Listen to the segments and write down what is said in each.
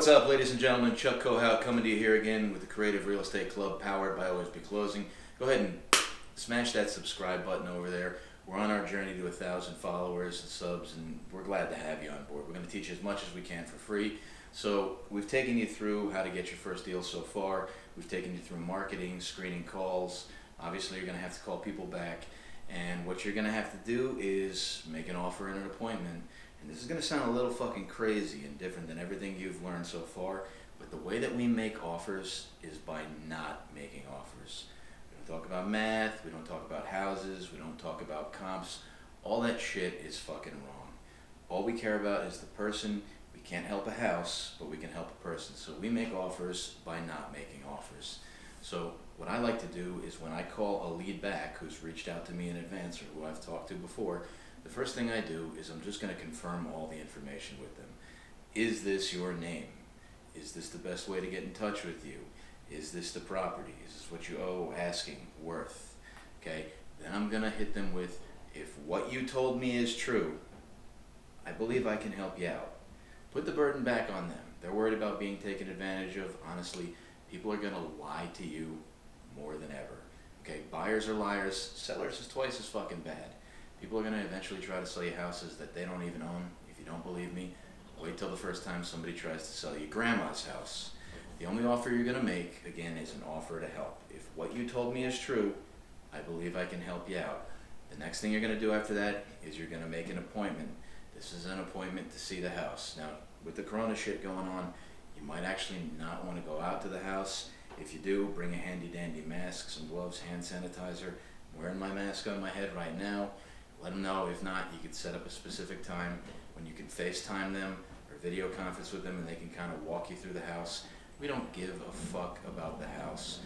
What's up, ladies and gentlemen? Chuck Kohout coming to you here again with the Creative Real Estate Club, powered by Always Be Closing. Go ahead and smash that subscribe button over there. We're on our journey to 1,000 followers and subs, and we're glad to have you on board. We're going to teach you as much as we can for free. So we've taken you through how to get your first deal so far. We've taken you through marketing, screening calls. Obviously, you're going to have to call people back. And what you're going to have to do is make an offer and an appointment. And this is going to sound a little fucking crazy and different than everything you've learned so far, but the way that we make offers is by not making offers. We don't talk about math, we don't talk about houses, we don't talk about comps. All that shit is fucking wrong. All we care about is the person. We can't help a house, but we can help a person. So we make offers by not making offers. So what I like to do is when I call a lead back who's reached out to me in advance or who I've talked to before, the first thing I do is I'm just going to confirm all the information with them. Is this your name? Is this the best way to get in touch with you? Is this the property? Is this what you owe, asking, worth? Okay, then I'm going to hit them with, if what you told me is true, I believe I can help you out. Put the burden back on them. They're worried about being taken advantage of. Honestly, people are going to lie to you more than ever. Okay, buyers are liars. Sellers is twice as fucking bad. People are going to eventually try to sell you houses that they don't even own. If you don't believe me, wait till the first time somebody tries to sell you grandma's house. The only offer you're going to make, again, is an offer to help. If what you told me is true, I believe I can help you out. The next thing you're going to do after that is you're going to make an appointment. This is an appointment to see the house. Now, with the corona shit going on, you might actually not want to go out to the house. If you do, bring a handy dandy mask, some gloves, hand sanitizer. I'm wearing my mask on my head right now. Let them know. If not, you could set up a specific time when you can FaceTime them or video conference with them and they can kind of walk you through the house. We don't give a fuck about the house.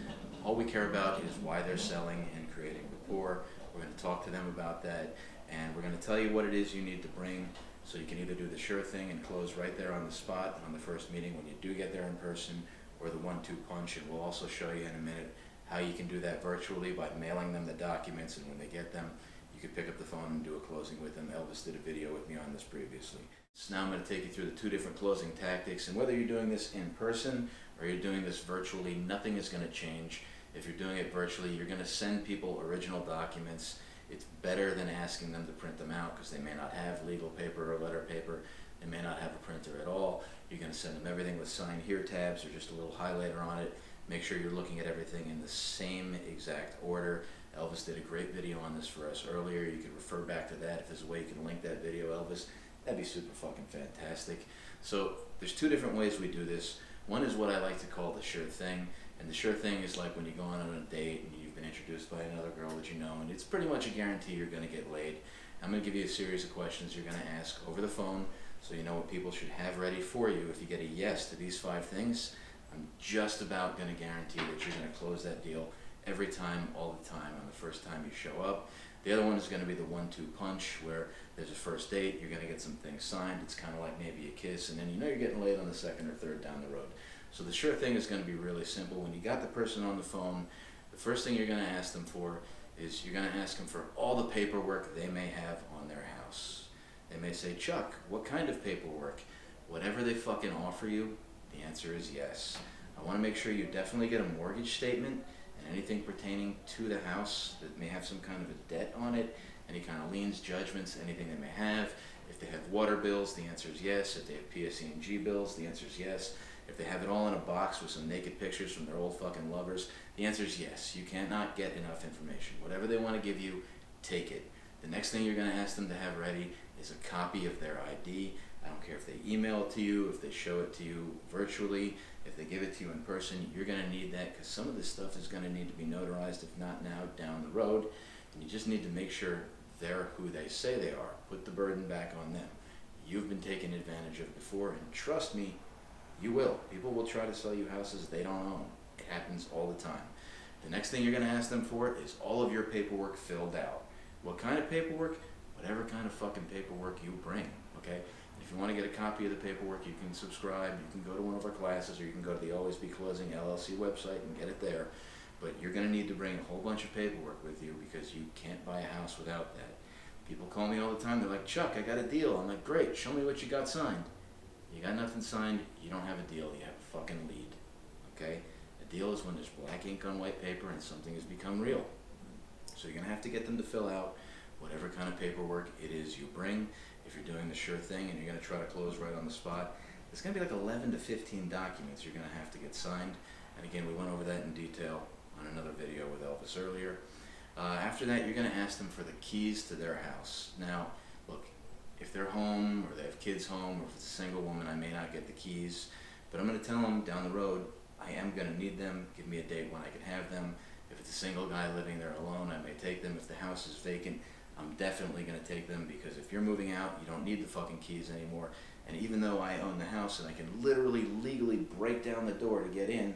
All we care about is why they're selling and creating rapport. We're going to talk to them about that, and we're going to tell you what it is you need to bring, so you can either do the sure thing and close right there on the spot on the first meeting when you do get there in person, or the 1-2 punch. And we'll also show you in a minute how you can do that virtually by mailing them the documents, and when they get them, you could pick up the phone and do a closing with them. Elvis did a video with me on this previously. So now I'm going to take you through the 2 different closing tactics, and whether you're doing this in person or you're doing this virtually, nothing is going to change. If you're doing it virtually, you're going to send people original documents. It's better than asking them to print them out, because they may not have legal paper or letter paper. They may not have a printer at all. You're going to send them everything with sign here tabs or just a little highlighter on it. Make sure you're looking at everything in the same exact order. Elvis did a great video on this for us earlier. You can refer back to that. If there's a way you can link that video, Elvis, that'd be super fucking fantastic. So there's 2 different ways we do this. One is what I like to call the sure thing. And the sure thing is like when you go on a date and you've been introduced by another girl that you know, and it's pretty much a guarantee you're going to get laid. I'm going to give you a series of questions you're going to ask over the phone, so you know what people should have ready for you. If you get a yes to these 5 things, I'm just about going to guarantee that you're going to close that deal every time, all the time, on the first time you show up. The other one is going to be the 1-2 punch, where there's a first date, you're going to get some things signed. It's kind of like maybe a kiss, and then you know you're getting laid on the 2nd or 3rd down the road. So the sure thing is going to be really simple. When you got the person on the phone, the first thing you're going to ask them for is you're going to ask them for all the paperwork they may have on their house. They may say, Chuck, what kind of paperwork? Whatever they fucking offer you, the answer is yes. I want to make sure you definitely get a mortgage statement and anything pertaining to the house that may have some kind of a debt on it, any kind of liens, judgments, anything they may have. If they have water bills, the answer is yes. If they have PSE&G bills, the answer is yes. If they have it all in a box with some naked pictures from their old fucking lovers, the answer is yes. You cannot get enough information. Whatever they want to give you, take it. The next thing you're going to ask them to have ready is a copy of their ID. I don't care if they email it to you, if they show it to you virtually, if they give it to you in person, you're going to need that, because some of this stuff is going to need to be notarized, if not now, down the road. And you just need to make sure they're who they say they are. Put the burden back on them. You've been taken advantage of before, and trust me, you will. People will try to sell you houses they don't own. It happens all the time. The next thing you're going to ask them for is all of your paperwork filled out. What kind of paperwork? Whatever kind of fucking paperwork you bring, okay? If you want to get a copy of the paperwork, you can subscribe, you can go to one of our classes, or you can go to the Always Be Closing LLC website and get it there. But you're going to need to bring a whole bunch of paperwork with you, because you can't buy a house without that. People call me all the time, they're like, Chuck, I got a deal. I'm like, great, show me what you got signed. You got nothing signed, you don't have a deal, you have a fucking lead. Okay? A deal is when there's black ink on white paper and something has become real. So you're going to have to get them to fill out whatever kind of paperwork it is you bring. If you're doing the sure thing and you're going to try to close right on the spot, it's going to be like 11 to 15 documents you're going to have to get signed. And again, we went over that in detail on another video with Elvis earlier. After that, you're going to ask them for the keys to their house. Now, look, if they're home or they have kids home, or if it's a single woman, I may not get the keys. But I'm going to tell them down the road, I am going to need them. Give me a date when I can have them. If it's a single guy living there alone, I may take them. If the house is vacant, I'm definitely going to take them, because if you're moving out, you don't need the fucking keys anymore. And even though I own the house and I can literally, legally break down the door to get in,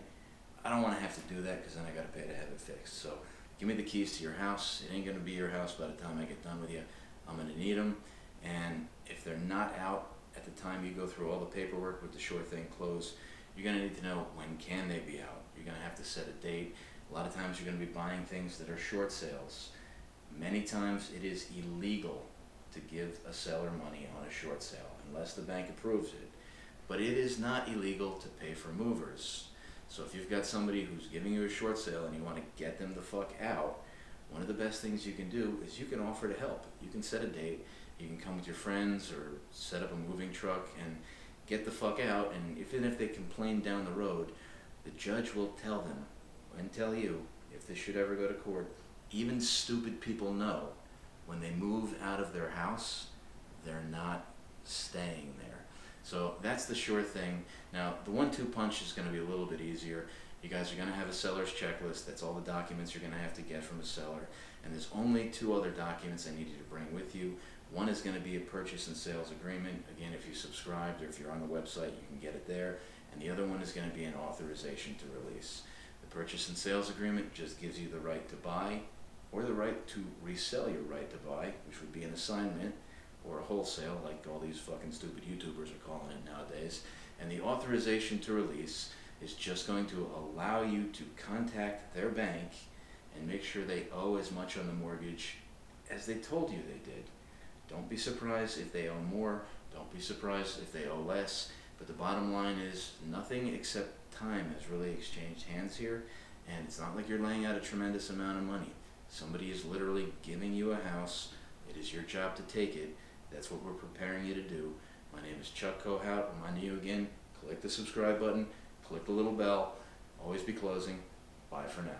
I don't want to have to do that, because then I got to pay to have it fixed. So give me the keys to your house. It ain't going to be your house by the time I get done with you. I'm going to need them. And if they're not out at the time you go through all the paperwork with the sure thing close, you're going to need to know, when can they be out. You're going to have to set a date. A lot of times you're going to be buying things that are short sales. Many times it is illegal to give a seller money on a short sale unless the bank approves it. But it is not illegal to pay for movers. So if you've got somebody who's giving you a short sale and you want to get them the fuck out, one of the best things you can do is you can offer to help. You can set a date. You can come with your friends or set up a moving truck and get the fuck out. And even if they complain down the road, the judge will tell them and tell you, if this should ever go to court, even stupid people know when they move out of their house, they're not staying there. So that's the sure thing. Now, the 1-2 punch is going to be a little bit easier. You guys are going to have a seller's checklist. That's all the documents you're going to have to get from a seller. And there's only 2 other documents I need you to bring with you. One is going to be a purchase and sales agreement. Again, if you subscribed or if you're on the website, you can get it there. And the other one is going to be an authorization to release. The purchase and sales agreement just gives you the right to buy, or the right to resell your right to buy, which would be an assignment or a wholesale, like all these fucking stupid YouTubers are calling it nowadays. And the authorization to release is just going to allow you to contact their bank and make sure they owe as much on the mortgage as they told you they did. Don't be surprised if they owe more. Don't be surprised if they owe less. But the bottom line is, nothing except time has really exchanged hands here. And it's not like you're laying out a tremendous amount of money. Somebody is literally giving you a house. It is your job to take it. That's what we're preparing you to do. My name is Chuck Kohout. Reminding you again, click the subscribe button, click the little bell. Always be closing. Bye for now.